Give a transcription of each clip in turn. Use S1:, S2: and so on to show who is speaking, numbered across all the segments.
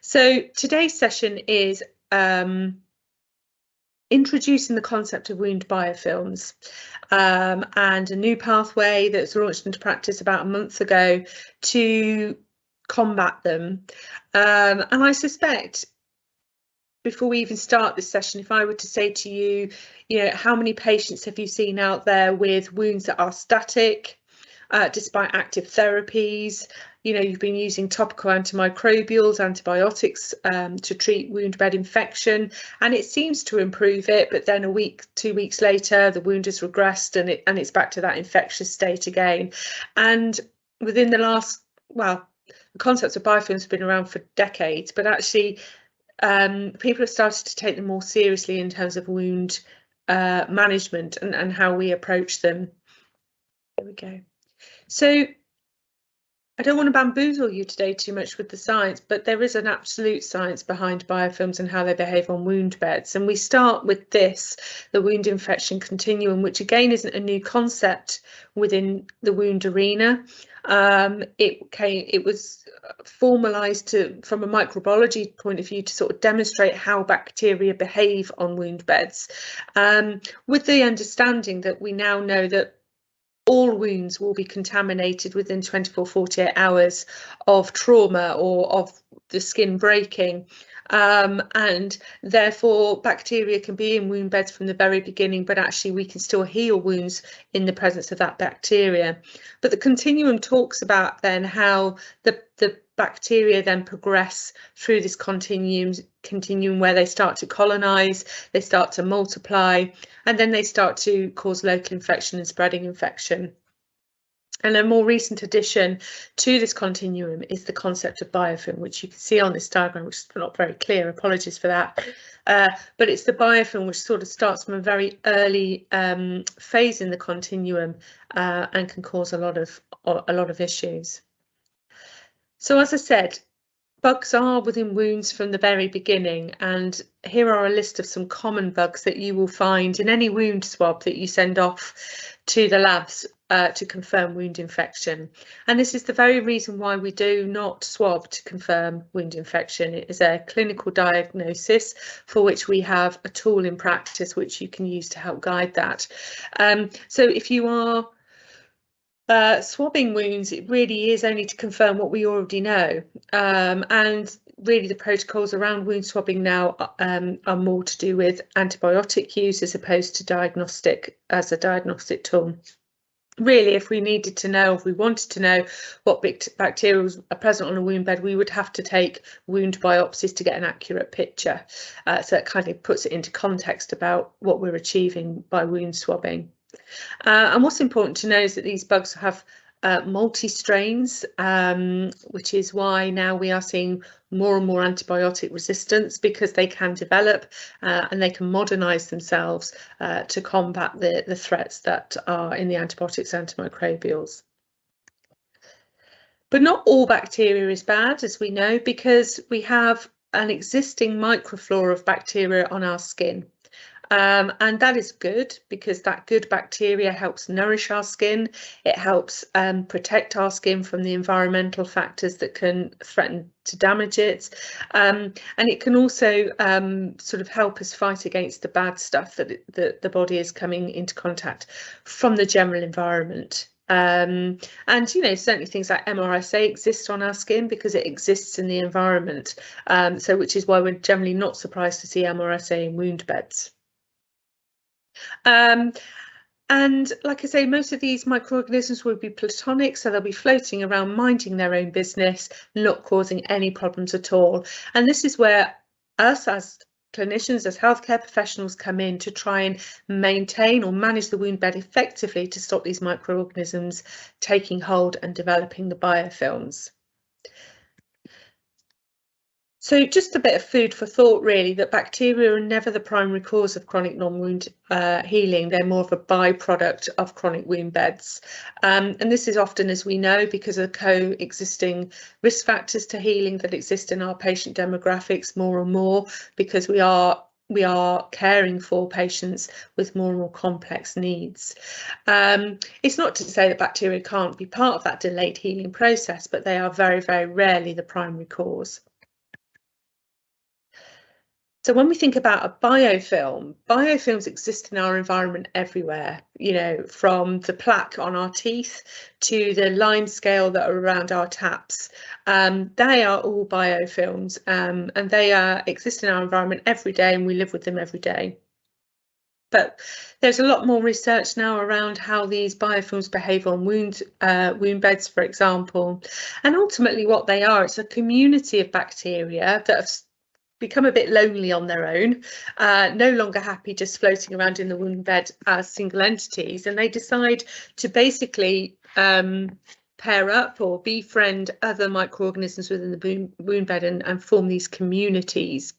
S1: So today's session is introducing the concept of wound biofilms and a new pathway that's launched into practice about a month ago to combat them. And I suspect, before we even start this session, if I were to say to you, how many patients have you seen out there with wounds that are static, despite active therapies? You've been using topical antimicrobials, antibiotics to treat wound bed infection, and it seems to improve it, but then a week, 2 weeks later, the wound has regressed and it's back to that infectious state again. And within the last, well, the concepts of biofilms have been around for decades, but actually people have started to take them more seriously in terms of wound management and how we approach them. There we go. So I don't want to bamboozle you today too much with the science, but there is an absolute science behind biofilms and how they behave on wound beds. And we start with this, the wound infection continuum, which again isn't a new concept within the wound arena. It was formalized from a microbiology point of view to sort of demonstrate how bacteria behave on wound beds, with the understanding that we now know that all wounds will be contaminated within 24-48 hours of trauma or of the skin breaking, and therefore bacteria can be in wound beds from the very beginning, but actually we can still heal wounds in the presence of that bacteria. But the continuum talks about then how the bacteria then progress through this continuum where they start to colonize, they start to multiply, and then they start to cause local infection and spreading infection. And a more recent addition to this continuum is the concept of biofilm, which you can see on this diagram, which is not very clear, apologies for that. But it's the biofilm which sort of starts from a very early phase in the continuum and can cause a lot of issues. So as I said, bugs are within wounds from the very beginning, and here are a list of some common bugs that you will find in any wound swab that you send off to the labs to confirm wound infection. And this is the very reason why we do not swab to confirm wound infection. It is a clinical diagnosis for which we have a tool in practice which you can use to help guide that. So if you are swabbing wounds, it really is only to confirm what we already know, and really the protocols around wound swabbing now are more to do with antibiotic use as opposed to diagnostic as a diagnostic tool. Really, if we needed to know, if we wanted to know what bacteria are present on a wound bed, we would have to take wound biopsies to get an accurate picture. So it kind of puts it into context about what we're achieving by wound swabbing. And what's important to know is that these bugs have multi-strains, which is why now we are seeing more and more antibiotic resistance, because they can develop and they can modernize themselves to combat the threats that are in the antibiotics, antimicrobials. But not all bacteria is bad, as we know, because we have an existing microflora of bacteria on our skin. And that is good, because that good bacteria helps nourish our skin. It helps protect our skin from the environmental factors that can threaten to damage it. And it can also sort of help us fight against the bad stuff that the body is coming into contact from the general environment. And certainly things like MRSA exist on our skin because it exists in the environment. So which is why we're generally not surprised to see MRSA in wound beds. And like I say, most of these microorganisms will be platonic, so they'll be floating around, minding their own business, not causing any problems at all. And this is where us as clinicians, as healthcare professionals, come in to try and maintain or manage the wound bed effectively to stop these microorganisms taking hold and developing the biofilms. So just a bit of food for thought, really, that bacteria are never the primary cause of chronic non-wound healing. They're more of a byproduct of chronic wound beds. And this is often, as we know, because of coexisting risk factors to healing that exist in our patient demographics more and more, because we are caring for patients with more and more complex needs. It's not to say that bacteria can't be part of that delayed healing process, but they are very, very rarely the primary cause. So when we think about a biofilm, biofilms exist in our environment everywhere, you know, from the plaque on our teeth to the lime scale that are around our taps. They are all biofilms, and they exist in our environment every day, and we live with them every day. But there's a lot more research now around how these biofilms behave on wound beds, for example. And ultimately what they are, it's a community of bacteria that have become a bit lonely on their own, no longer happy just floating around in the wound bed as single entities, and they decide to basically pair up or befriend other microorganisms within the wound bed and form these communities.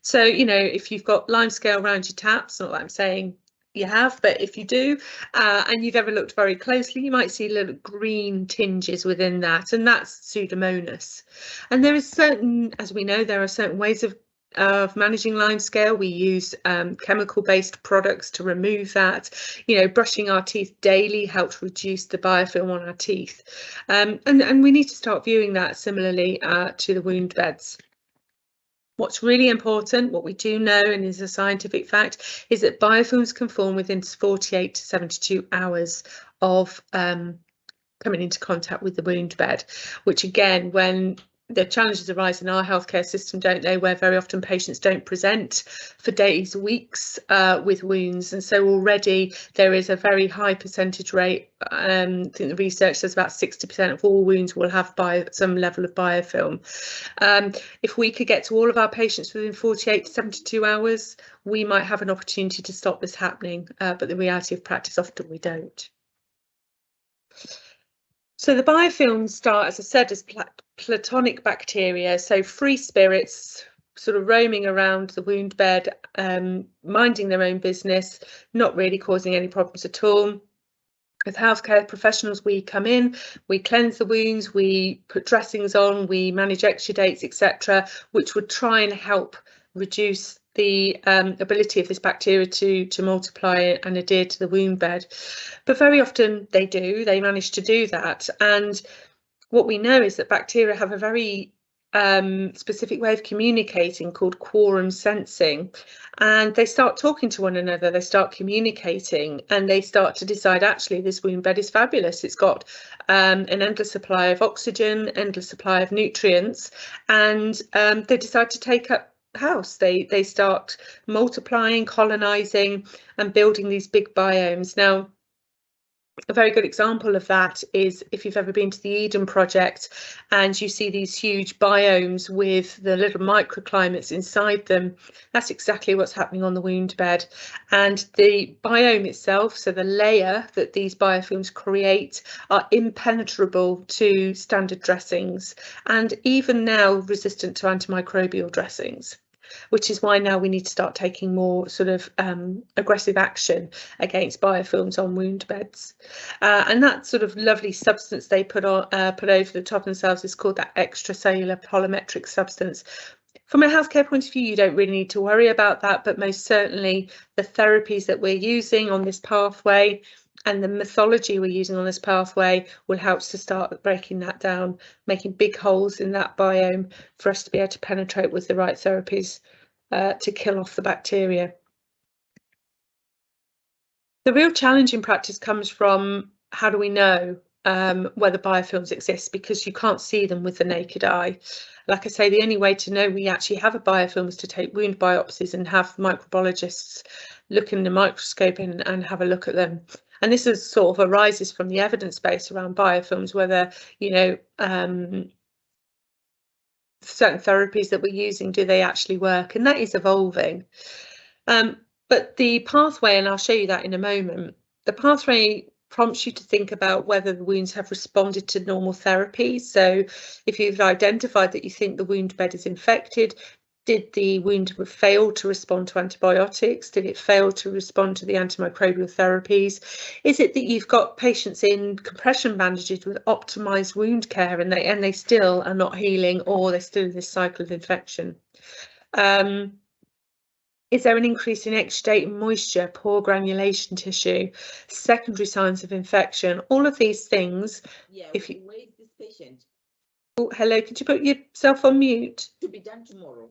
S1: So, you know, if you've got lime scale around your taps, not that I'm saying you have, but if you do, and you've ever looked very closely, you might see little green tinges within that, and that's Pseudomonas. And there is certain, as we know, there are certain ways of managing lime scale. We use chemical-based products to remove that. You know, brushing our teeth daily helps reduce the biofilm on our teeth, and we need to start viewing that similarly to the wound beds. What's really important, what we do know and is a scientific fact, is that biofilms can form within 48 to 72 hours of coming into contact with the wound bed, which again, when the challenges arise in our healthcare system, don't they, where very often patients don't present for days, weeks with wounds, and so already there is a very high percentage rate. I think the research says about 60% of all wounds will have some level of biofilm. If we could get to all of our patients within 48 to 72 hours, we might have an opportunity to stop this happening, but the reality of practice, often we don't. So the biofilms start, as I said, as platonic bacteria, so free spirits sort of roaming around the wound bed, minding their own business, not really causing any problems at all. As healthcare professionals, we come in, we cleanse the wounds, we put dressings on, we manage exudates, etc., which would try and help reduce the ability of this bacteria to multiply and adhere to the wound bed. But very often they manage to do that. And what we know is that bacteria have a very specific way of communicating called quorum sensing, and they start talking to one another, they start communicating, and they start to decide, actually, this wound bed is fabulous, it's got an endless supply of oxygen, endless supply of nutrients, and they decide to take up house. They start multiplying, colonizing, and building these big biomes. Now, a very good example of that is if you've ever been to the Eden project and you see these huge biomes with the little microclimates inside them. That's exactly what's happening on the wound bed. And the biome itself, so the layer that these biofilms create, are impenetrable to standard dressings, and even now resistant to antimicrobial dressings, which is why now we need to start taking more sort of aggressive action against biofilms on wound beds. And that sort of lovely substance they put over the top of themselves is called that extracellular polymetric substance. From a healthcare point of view, you don't really need to worry about that, but most certainly the therapies that we're using on this pathway and the methodology we're using on this pathway will help us to start breaking that down, making big holes in that biome for us to be able to penetrate with the right therapies to kill off the bacteria. The real challenge in practice comes from, how do we know whether biofilms exist, because you can't see them with the naked eye. Like I say, the only way to know we actually have a biofilm is to take wound biopsies and have microbiologists look in the microscope and have a look at them. And this is sort of arises from the evidence base around biofilms, whether, you know, certain therapies that we're using, do they actually work? And that is evolving. But the pathway, and I'll show you that in a moment, the pathway prompts you to think about whether the wounds have responded to normal therapy. So if you've identified that you think the wound bed is infected, did the wound fail to respond to antibiotics? Did it fail to respond to the antimicrobial therapies? Is it that you've got patients in compression bandages with optimized wound care and they still are not healing, or they're still in this cycle of infection? Is there an increase in exudate and moisture, poor granulation tissue, secondary signs of infection? All of these things.
S2: Yeah,
S1: if you
S2: wait this patient.
S1: Oh, hello, could you put yourself on mute?
S2: To be done tomorrow.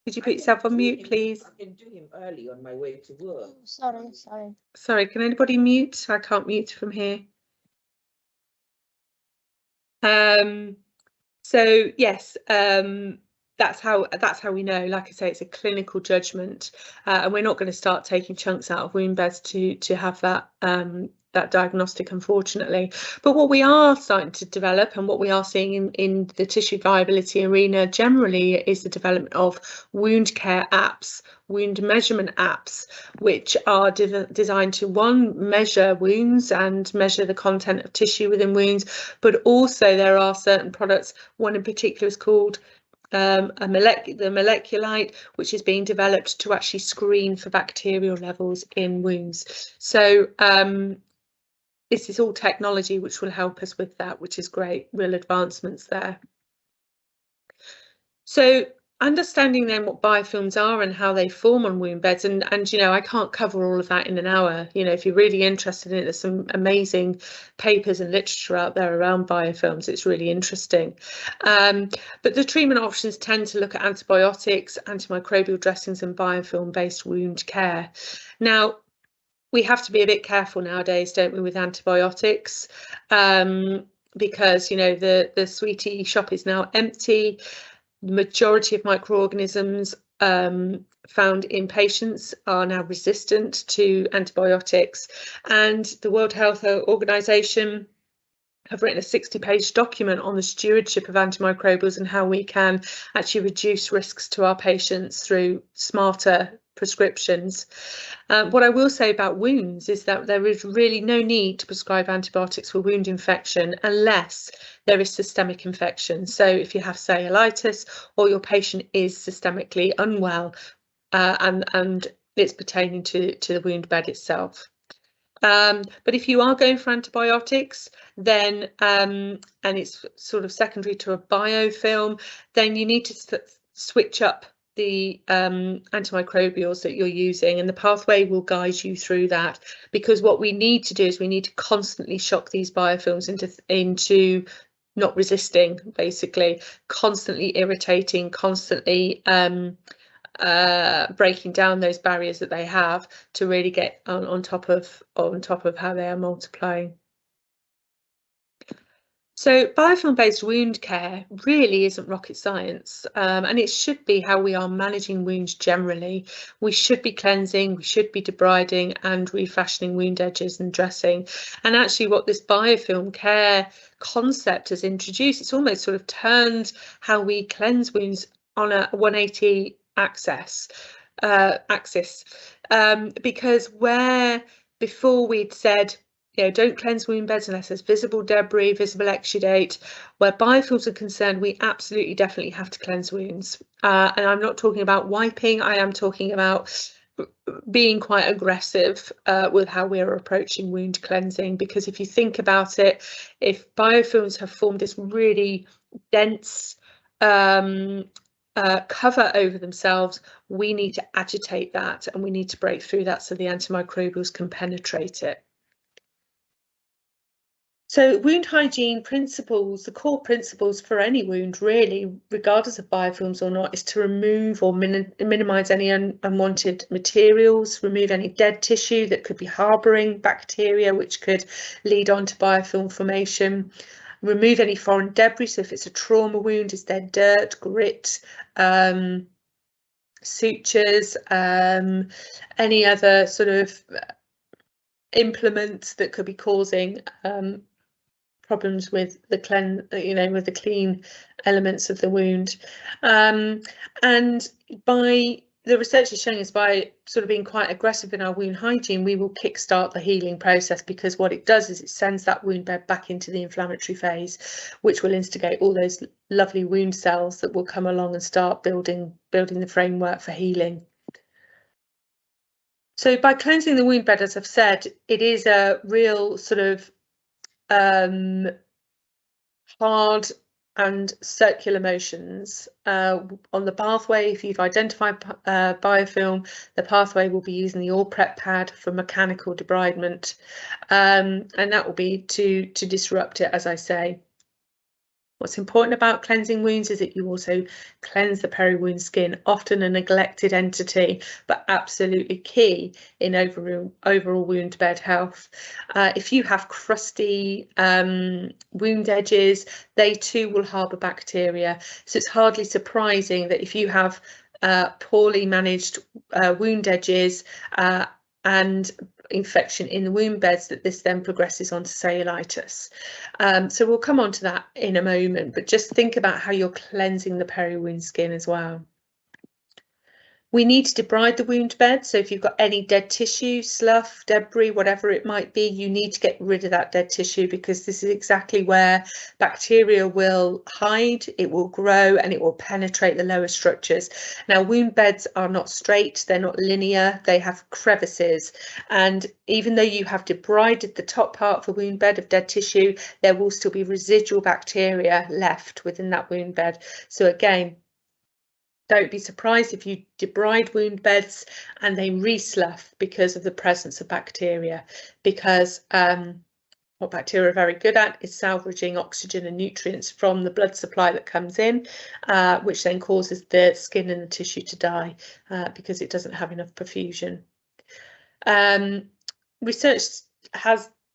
S1: Could you put yourself on mute, please?
S2: I can do him early on my way to work.
S3: Sorry.
S1: Sorry, can anybody mute? I can't mute from here. So yes, that's how we know. Like I say, it's a clinical judgment, and we're not going to start taking chunks out of wound beds to have that that diagnostic, unfortunately. But what we are starting to develop, and what we are seeing in the tissue viability arena generally, is the development of wound care apps, wound measurement apps, which are designed to, one, measure wounds and measure the content of tissue within wounds, but also there are certain products. One in particular is called the moleculite, which is being developed to actually screen for bacterial levels in wounds. So this is all technology which will help us with that, which is great, real advancements there. So understanding then what biofilms are and how they form on wound beds, and you know, I can't cover all of that in an hour. You know, if you're really interested in it, there's some amazing papers and literature out there around biofilms. It's really interesting. But the treatment options tend to look at antibiotics, antimicrobial dressings, and biofilm-based wound care. Now, we have to be a bit careful nowadays, don't we, with antibiotics, because, you know, the sweetie shop is now empty. The majority of microorganisms found in patients are now resistant to antibiotics, and the World Health Organization have written a 60-page document on the stewardship of antimicrobials and how we can actually reduce risks to our patients through smarter prescriptions. What I will say about wounds is that there is really no need to prescribe antibiotics for wound infection unless there is systemic infection. So if you have cellulitis or your patient is systemically unwell and it's pertaining to the wound bed itself. But if you are going for antibiotics, then and it's sort of secondary to a biofilm, then you need to switch up the antimicrobials that you're using, and the pathway will guide you through that, because what we need to do is we need to constantly shock these biofilms into not resisting, basically constantly irritating, constantly breaking down those barriers that they have to really get on top of how they are multiplying. So biofilm-based wound care really isn't rocket science, and it should be how we are managing wounds generally. We should be cleansing, we should be debriding and refashioning wound edges and dressing. And actually what this biofilm care concept has introduced, it's almost sort of turned how we cleanse wounds on a 180 axis, because where before we'd said, you know, don't cleanse wound beds unless there's visible debris, visible exudate. Where biofilms are concerned, we absolutely definitely have to cleanse wounds. And I'm not talking about wiping, I am talking about being quite aggressive with how we're approaching wound cleansing, because if you think about it, if biofilms have formed this really dense cover over themselves, we need to agitate that and we need to break through that so the antimicrobials can penetrate it. So wound hygiene principles, the core principles for any wound really, regardless of biofilms or not, is to remove or minimize any unwanted materials, remove any dead tissue that could be harboring bacteria, which could lead on to biofilm formation, remove any foreign debris. So if it's a trauma wound, is there dirt, grit, sutures, any other sort of implements that could be causing problems with the clean elements of the wound. And by the research is showing us, by sort of being quite aggressive in our wound hygiene, we will kickstart the healing process, because what it does is it sends that wound bed back into the inflammatory phase, which will instigate all those lovely wound cells that will come along and start building the framework for healing. So by cleansing the wound bed, as I've said, it is a real sort of hard and circular motions on the pathway. If you've identified biofilm, the pathway will be using the all prep pad for mechanical debridement, and that will be to disrupt it, as I say. What's important about cleansing wounds is that you also cleanse the peri-wound skin, often a neglected entity, but absolutely key in overall wound bed health. If you have crusty wound edges, they too will harbour bacteria. So it's hardly surprising that if you have poorly managed wound edges and infection in the wound beds, that this then progresses onto cellulitis. So we'll come on to that in a moment, but just think about how you're cleansing the peri-wound skin as well. We need to debride the wound bed, so if you've got any dead tissue, slough, debris, whatever it might be, you need to get rid of that dead tissue, because this is exactly where bacteria will hide, it will grow, and it will penetrate the lower structures. Now, wound beds are not straight, they're not linear, they have crevices, and even though you have debrided the top part of the wound bed of dead tissue, there will still be residual bacteria left within that wound bed. So again, don't be surprised if you debride wound beds and they re-slough because of the presence of bacteria, because what bacteria are very good at is salvaging oxygen and nutrients from the blood supply that comes in, which then causes the skin and the tissue to die because it doesn't have enough perfusion.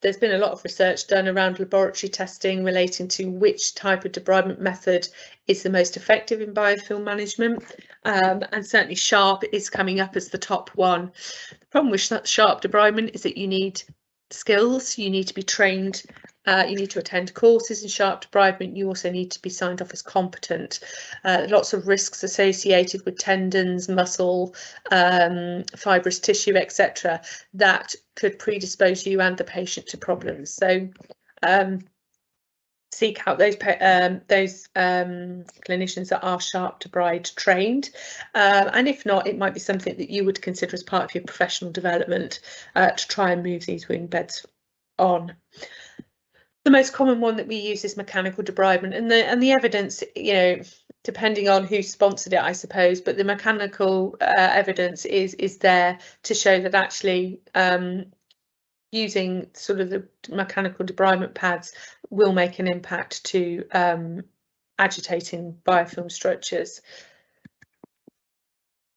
S1: There's been a lot of research done around laboratory testing relating to which type of debridement method is the most effective in biofilm management, and certainly sharp is coming up as the top one. The problem with sharp debridement is that you need skills, you need to be trained, you need to attend courses in sharp debridement, you also need to be signed off as competent. Lots of risks associated with tendons, muscle, fibrous tissue, etc., that could predispose you and the patient to problems. So seek out those clinicians that are sharp debride trained, and if not, it might be something that you would consider as part of your professional development to try and move these wound beds on. The most common one that we use is mechanical debridement, and the evidence, you know, depending on who sponsored it, I suppose, but the mechanical evidence is there to show that actually using sort of the mechanical debridement pads will make an impact to agitating biofilm structures.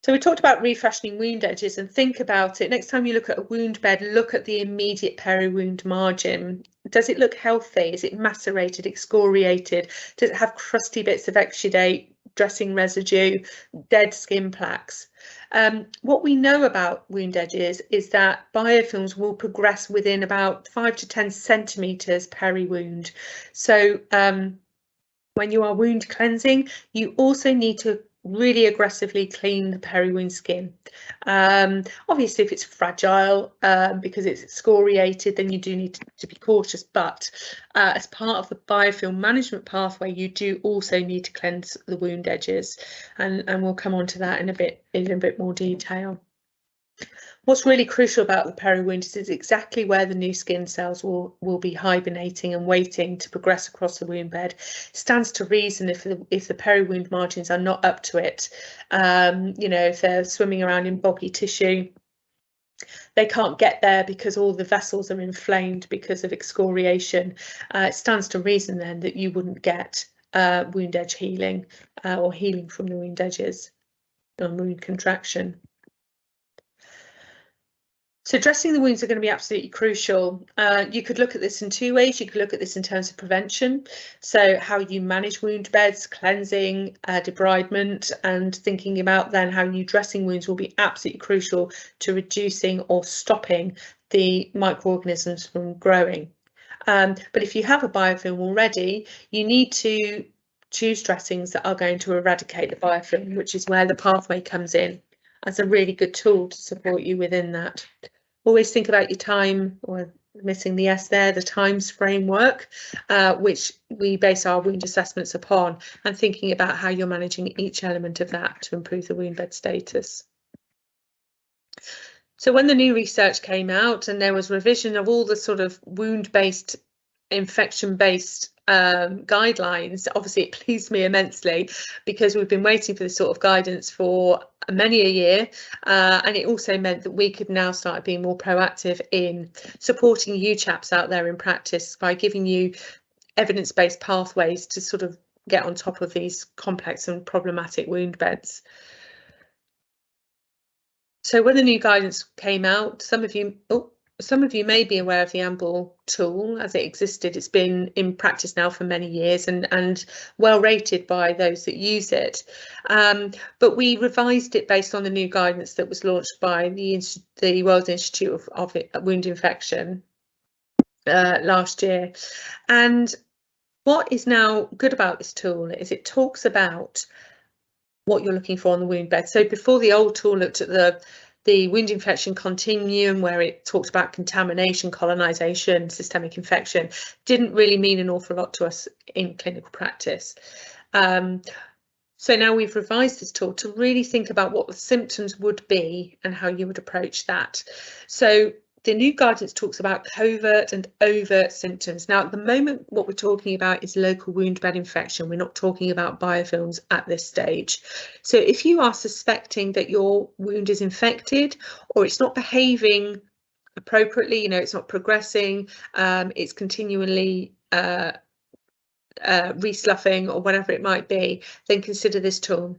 S1: So we talked about refreshing wound edges, and think about it. Next time you look at a wound bed, look at the immediate peri-wound margin. Does it look healthy? Is it macerated, excoriated? Does it have crusty bits of exudate, dressing residue, dead skin plaques? What we know about wound edges is that biofilms will progress within about 5 to 10 centimetres peri-wound. So when you are wound cleansing, you also need to really aggressively clean the peri-wound skin. Obviously, if it's fragile because it's excoriated, then you do need to be cautious, but as part of the biofilm management pathway, you do also need to cleanse the wound edges, and we'll come on to that in a bit more detail. What's really crucial about the peri-wound is exactly where the new skin cells will be hibernating and waiting to progress across the wound bed. It stands to reason if the peri-wound margins are not up to it, you know, if they're swimming around in boggy tissue, they can't get there because all the vessels are inflamed because of excoriation. It stands to reason then that you wouldn't get wound edge healing or healing from the wound edges on wound contraction. So dressing the wounds are going to be absolutely crucial. You could look at this in two ways. You could look at this in terms of prevention, so how you manage wound beds, cleansing, debridement, and thinking about then how you dressing wounds will be absolutely crucial to reducing or stopping the microorganisms from growing. But if you have a biofilm already, you need to choose dressings that are going to eradicate the biofilm, which is where the pathway comes in as a really good tool to support you within that. Always think about your time, or missing the S there, the times framework, which we base our wound assessments upon, and thinking about how you're managing each element of that to improve the wound bed status. So when the new research came out and there was revision of all the sort of wound-based, infection-based guidelines, obviously it pleased me immensely, because we've been waiting for this sort of guidance for many a year, and it also meant that we could now start being more proactive in supporting you chaps out there in practice by giving you evidence-based pathways to sort of get on top of these complex and problematic wound beds. So when the new guidance came out, some of you may be aware of the Amble tool as it existed. It's been in practice now for many years and well rated by those that use it. But we revised it based on the new guidance that was launched by the World Institute of Wound Infection last year. And what is now good about this tool is it talks about what you're looking for on the wound bed. So before, the old tool looked at the wound infection continuum, where it talked about contamination, colonisation, systemic infection. Didn't really mean an awful lot to us in clinical practice. So now we've revised this tool to really think about what the symptoms would be and how you would approach that. So the new guidance talks about covert and overt symptoms. Now, at the moment, what we're talking about is local wound bed infection. We're not talking about biofilms at this stage. So if you are suspecting that your wound is infected or it's not behaving appropriately, you know, it's not progressing, it's continually resloughing or whatever it might be, then consider this tool,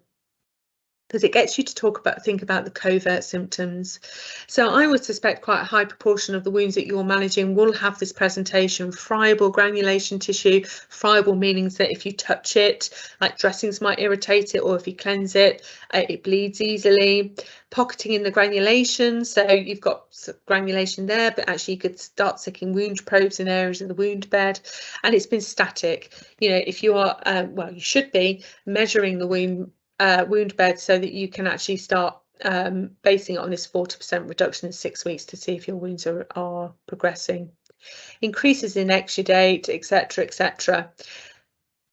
S1: because it gets you to think about the covert symptoms. So I would suspect quite a high proportion of the wounds that you're managing will have this presentation: friable granulation tissue. Friable meaning that if you touch it, like dressings might irritate it, or if you cleanse it, it bleeds easily. Pocketing in the granulation, so you've got granulation there, but actually you could start sticking wound probes in areas of the wound bed. And it's been static. You know, if you are, well, you should be measuring the wound bed so that you can actually start basing it on this 40% reduction in 6 weeks to see if your wounds are progressing. Increases in exudate, etc., etc.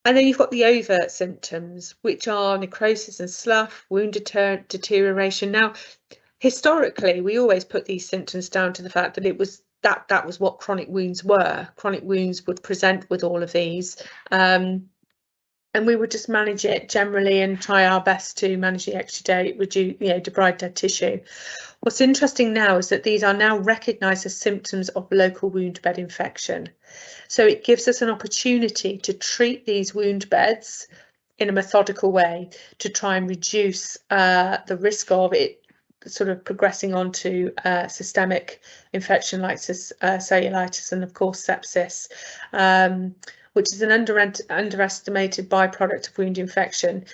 S1: And then you've got the overt symptoms, which are necrosis and slough, wound deterioration. Now, historically, we always put these symptoms down to the fact that that was what chronic wounds were. Chronic wounds would present with all of these. And we would just manage it generally and try our best to manage the exudate, reduce, debride dead tissue. What's interesting now is that these are now recognised as symptoms of local wound bed infection. So it gives us an opportunity to treat these wound beds in a methodical way to try and reduce the risk of it sort of progressing onto systemic infection like cellulitis and of course sepsis. Which is an underestimated byproduct of wound infection.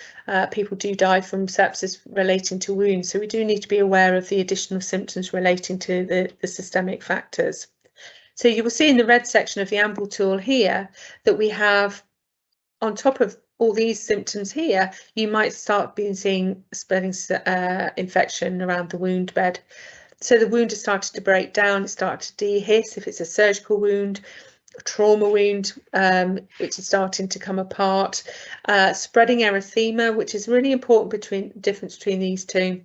S1: People do die from sepsis relating to wounds, so we do need to be aware of the additional symptoms relating to the systemic factors. So you will see in the red section of the Amble tool here that we have, on top of all these symptoms here, you might start seeing spreading infection around the wound bed. So the wound has started to break down, it started to dehiss if it's a surgical wound, a trauma wound, which is starting to come apart, spreading erythema, which is really important difference between these two.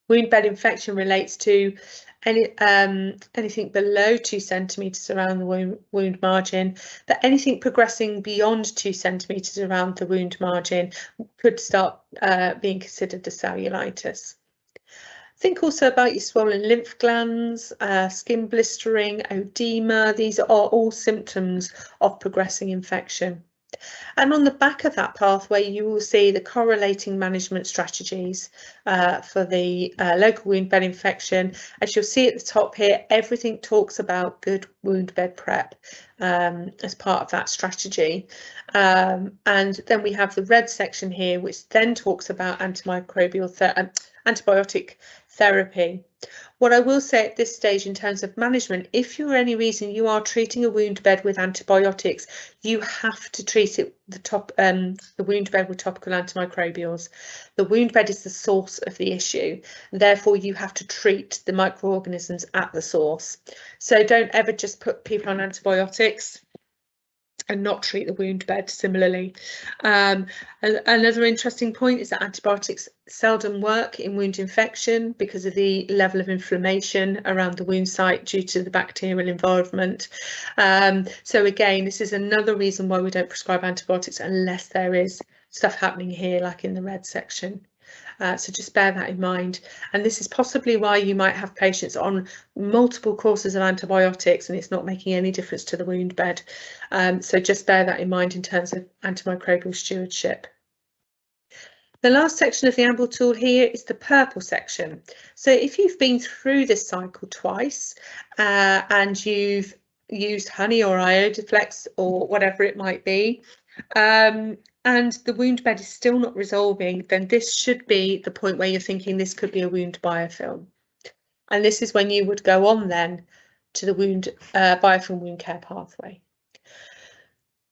S1: Wound bed infection relates to anything below 2 centimetres around the wound margin, but anything progressing beyond 2 centimetres around the wound margin could start being considered a cellulitis. Think also about your swollen lymph glands, skin blistering, oedema. These are all symptoms of progressing infection. And on the back of that pathway, you will see the correlating management strategies for the local wound bed infection. As you'll see at the top here, everything talks about good wound bed prep as part of that strategy. And then we have the red section here, which then talks about antibiotic therapy. What I will say at this stage in terms of management, if for any reason you are treating a wound bed with antibiotics, you have to treat it the wound bed with topical antimicrobials. The wound bed is the source of the issue. Therefore, you have to treat the microorganisms at the source. So don't ever just put people on antibiotics and not treat the wound bed similarly. Another interesting point is that antibiotics seldom work in wound infection because of the level of inflammation around the wound site due to the bacterial involvement. So again, this is another reason why we don't prescribe antibiotics unless there is stuff happening here, like in the red section. So just bear that in mind. And this is possibly why you might have patients on multiple courses of antibiotics and it's not making any difference to the wound bed. So just bear that in mind in terms of antimicrobial stewardship. The last section of the Amble tool here is the purple section. So if you've been through this cycle twice and you've used honey or iodoflex or whatever it might be, and the wound bed is still not resolving, then this should be the point where you're thinking this could be a wound biofilm. And this is when you would go on then to the wound biofilm wound care pathway.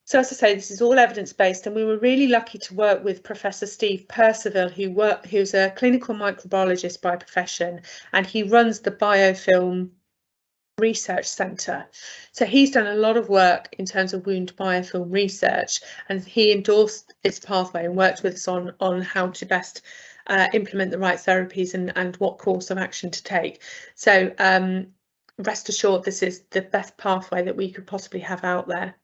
S1: So as I say, this is all evidence-based, and we were really lucky to work with Professor Steve Percival, who's a clinical microbiologist by profession, and he runs the Biofilm Research Centre. So he's done a lot of work in terms of wound biofilm research, and he endorsed this pathway and worked with us on how to best implement the right therapies and what course of action to take. So rest assured, this is the best pathway that we could possibly have out there.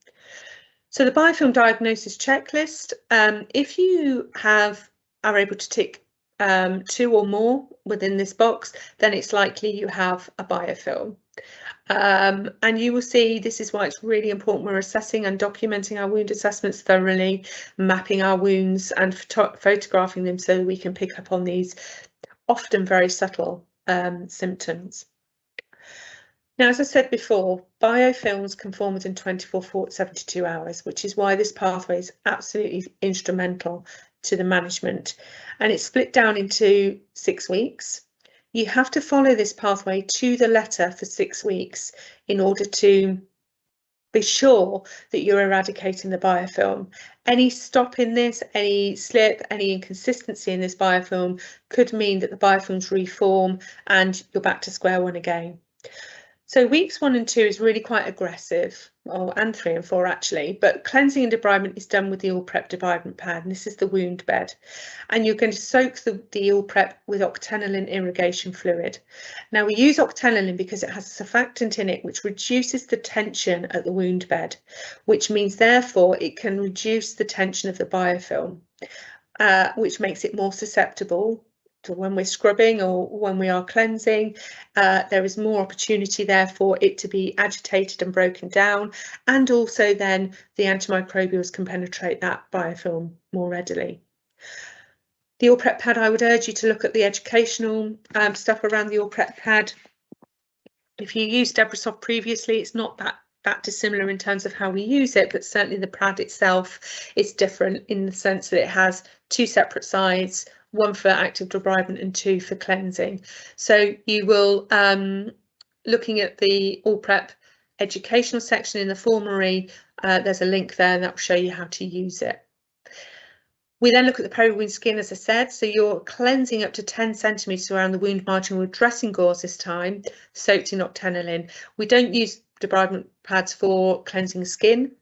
S1: So the biofilm diagnosis checklist, if you are able to tick 2 or more within this box, then it's likely you have a biofilm. And you will see this is why it's really important we're assessing and documenting our wound assessments thoroughly, mapping our wounds and photographing them so that we can pick up on these often very subtle symptoms. Now, as I said before, biofilms can form within 24 to 72 hours, which is why this pathway is absolutely instrumental to the management. And it's split down into 6 weeks. You have to follow this pathway to the letter for 6 weeks in order to be sure that you're eradicating the biofilm. Any stop in this, any slip, any inconsistency in this biofilm could mean that the biofilms reform and you're back to square one again. So weeks 1 and 2 is really quite aggressive, and 3 and 4 actually, but cleansing and debridement is done with the All Prep debridement pad, and this is the wound bed. And you're going to soak the All Prep with octenolin irrigation fluid. Now we use octenolin because it has a surfactant in it which reduces the tension at the wound bed, which means therefore it can reduce the tension of the biofilm, which makes it more susceptible to when we're scrubbing or when we are cleansing. There is more opportunity there for it to be agitated and broken down, and also then the antimicrobials can penetrate that biofilm more readily. The All Prep pad, I would urge you to look at the educational stuff around the All Prep pad. If you used Debride previously, it's not that dissimilar in terms of how we use it, but certainly the pad itself is different in the sense that it has 2 separate sides, 1 for active debridement and 2 for cleansing. So you will, looking at the All Prep educational section in the formulary, there's a link there that will show you how to use it. We then look at the peri-wound skin, as I said, so you're cleansing up to 10 centimetres around the wound margin with dressing gauze this time, soaked in octenolin. We don't use debridement pads for cleansing skin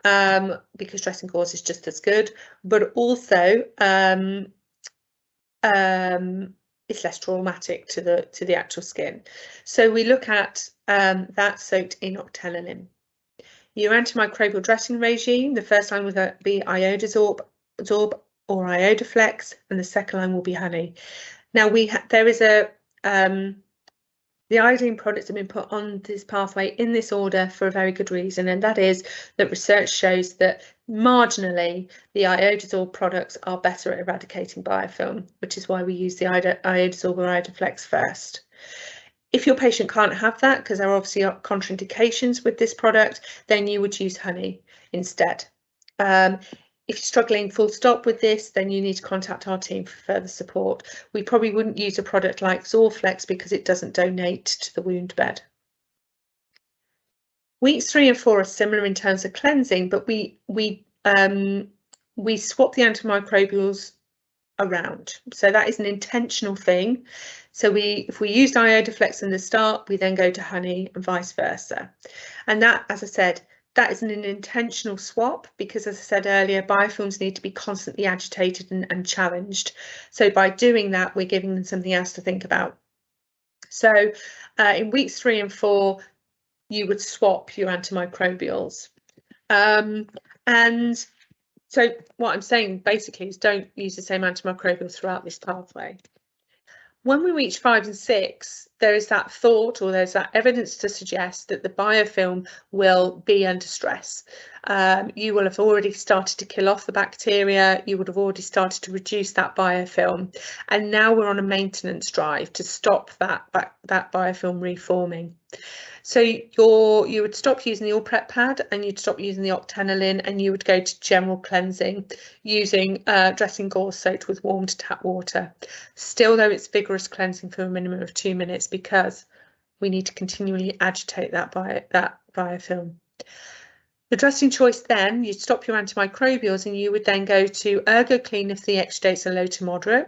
S1: because dressing gauze is just as good, but also it's less traumatic to the actual skin. So we look at that soaked in octenolin. Your antimicrobial dressing regime, the first line will be iodazorb or iodoflex, and the second line will be honey. Now there is the iodine products have been put on this pathway in this order for a very good reason, and that is that research shows that marginally the iodazorb products are better at eradicating biofilm, which is why we use the iodazorb or iodoflex first. If your patient can't have that, because there are obviously contraindications with this product, then you would use honey instead. If you're struggling full stop with this, then you need to contact our team for further support. We probably wouldn't use a product like Zorflex because it doesn't donate to the wound bed. Weeks 3 and 4 are similar in terms of cleansing, but we swap the antimicrobials around. So that is an intentional thing. So if we used iodoflex in the start, we then go to honey and vice versa. And that, as I said, that is an intentional swap because, as I said earlier, biofilms need to be constantly agitated and challenged. So by doing that, we're giving them something else to think about. So in weeks 3 and 4, you would swap your antimicrobials. And So what I'm saying basically is don't use the same antimicrobial throughout this pathway. When we reach 5 and 6, there is that thought, or there's that evidence to suggest that the biofilm will be under stress. You will have already started to kill off the bacteria, you would have already started to reduce that biofilm, and now we're on a maintenance drive to stop that biofilm reforming. So you would stop using the all-prep pad, and you'd stop using the octenolin, and you would go to general cleansing using dressing gauze soaked with warmed tap water. Still, though, it's vigorous cleansing for a minimum of 2 minutes because we need to continually agitate that biofilm. The dressing choice then, you'd stop your antimicrobials and you would then go to Ergo Clean if the exudates are low to moderate,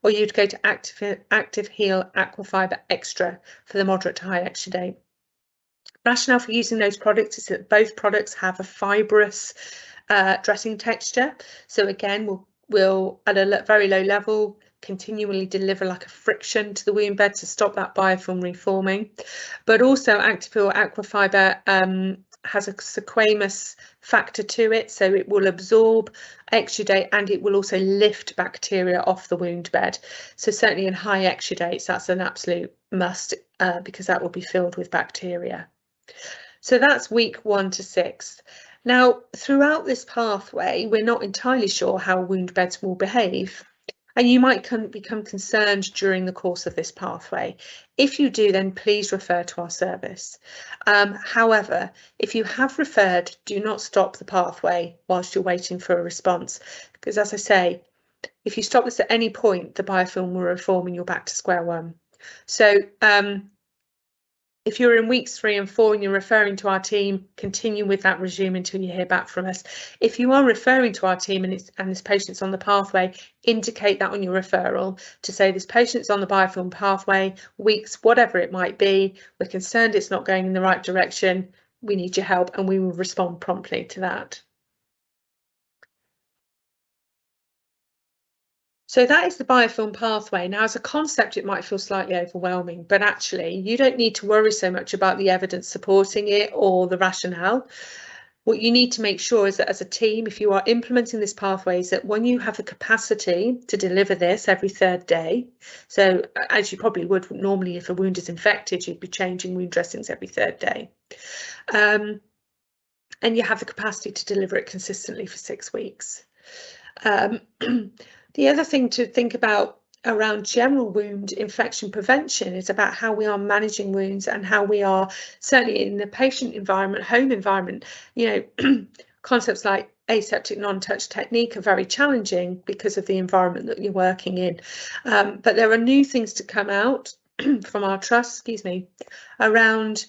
S1: or you'd go to Active Heal Aquafiber Extra for the moderate to high exudate. Rationale for using those products is that both products have a fibrous dressing texture. So again, we'll at a very low level continually deliver like a friction to the wound bed to stop that biofilm reforming. But also Active Heal Aquafiber has a sequamous factor to it, so it will absorb, exudate, and it will also lift bacteria off the wound bed. So certainly in high exudates, that's an absolute must because that will be filled with bacteria. So that's week 1 to 6. Now, throughout this pathway, we're not entirely sure how wound beds will behave. And you might become concerned during the course of this pathway. If you do, then please refer to our service. However, if you have referred, do not stop the pathway whilst you're waiting for a response. Because as I say, if you stop this at any point, the biofilm will reform and you're back to square one. So if you're in weeks 3 and 4 and you're referring to our team, continue with that regime until you hear back from us. If you are referring to our team and this patient's on the pathway, indicate that on your referral to say this patient's on the biofilm pathway, weeks, whatever it might be, we're concerned it's not going in the right direction, we need your help, and we will respond promptly to that. So that is the biofilm pathway. Now, as a concept, it might feel slightly overwhelming, but actually you don't need to worry so much about the evidence supporting it or the rationale. What you need to make sure is that as a team, if you are implementing this pathway, is that when you have the capacity to deliver this every 3rd day, so as you probably would normally if a wound is infected, you'd be changing wound dressings every 3rd day. And you have the capacity to deliver it consistently for 6 weeks. The other thing to think about around general wound infection prevention is about how we are managing wounds and how we are, certainly in the patient environment, home environment, you know, concepts like aseptic non-touch technique are very challenging because of the environment that you're working in. But there are new things to come out from our trust, around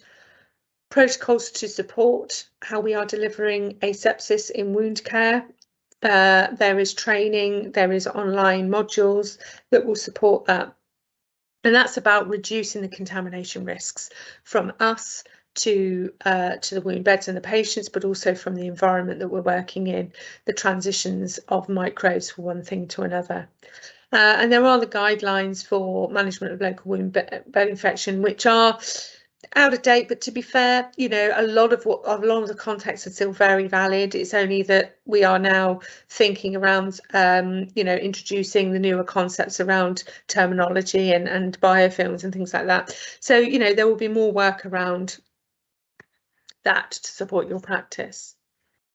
S1: protocols to support how we are delivering asepsis in wound care. There is training, there is online modules that will support that. And that's about reducing the contamination risks from us to the wound beds and the patients, but also from the environment that we're working in, the transitions of microbes from one thing to another. And there are the guidelines for management of local wound bed infection, which are out of date, but to be fair, you know, a lot of the context is still very valid. It's only that we are now thinking around, you know, introducing the newer concepts around terminology and biofilms and things like that. So, you know, there will be more work around that to support your practice.